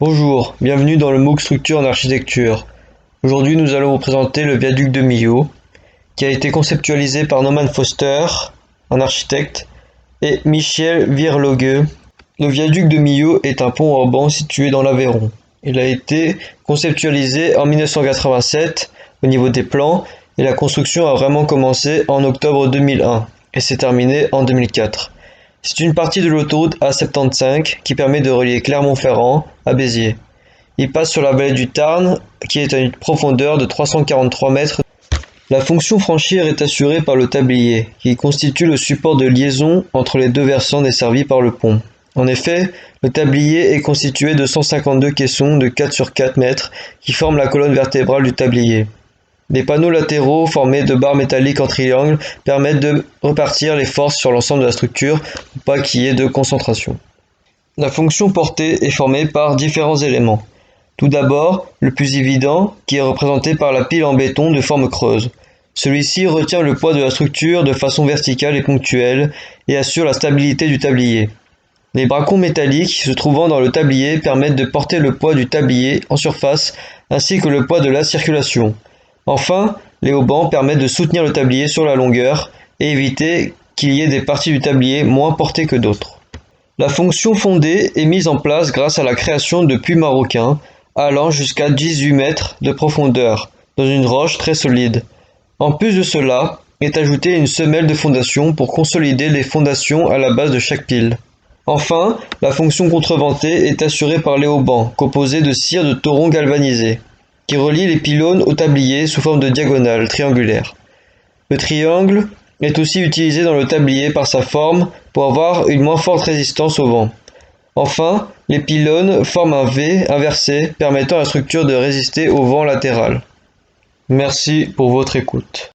Bonjour, bienvenue dans le MOOC Structure en architecture. Aujourd'hui, nous allons vous présenter le viaduc de Millau, qui a été conceptualisé par Norman Foster, un architecte, et Michel Vierlogue. Le viaduc de Millau est un pont urbain situé dans l'Aveyron. Il a été conceptualisé en 1987 au niveau des plans et la construction a vraiment commencé en octobre 2001 et s'est terminée en 2004. C'est une partie de l'autoroute A75 qui permet de relier Clermont-Ferrand à Béziers. Il passe sur la vallée du Tarn qui est à une profondeur de 343 mètres. La fonction franchir est assurée par le tablier qui constitue le support de liaison entre les deux versants desservis par le pont. En effet, le tablier est constitué de 152 caissons de 4 sur 4 mètres qui forment la colonne vertébrale du tablier. Des panneaux latéraux formés de barres métalliques en triangle permettent de répartir les forces sur l'ensemble de la structure pour pas qu'il y ait de concentration. La fonction portée est formée par différents éléments. Tout d'abord, le plus évident, qui est représenté par la pile en béton de forme creuse. Celui-ci retient le poids de la structure de façon verticale et ponctuelle et assure la stabilité du tablier. Les bracons métalliques se trouvant dans le tablier permettent de porter le poids du tablier en surface ainsi que le poids de la circulation. Enfin, les haubans permettent de soutenir le tablier sur la longueur et éviter qu'il y ait des parties du tablier moins portées que d'autres. La fonction fondée est mise en place grâce à la création de puits marocains allant jusqu'à 18 mètres de profondeur dans une roche très solide. En plus de cela, est ajoutée une semelle de fondation pour consolider les fondations à la base de chaque pile. Enfin, la fonction contreventée est assurée par les haubans, composés de cire de tauron galvanisé, qui relie les pylônes au tablier sous forme de diagonale triangulaire. Le triangle est aussi utilisé dans le tablier par sa forme pour avoir une moins forte résistance au vent. Enfin, les pylônes forment un V inversé permettant à la structure de résister au vent latéral. Merci pour votre écoute.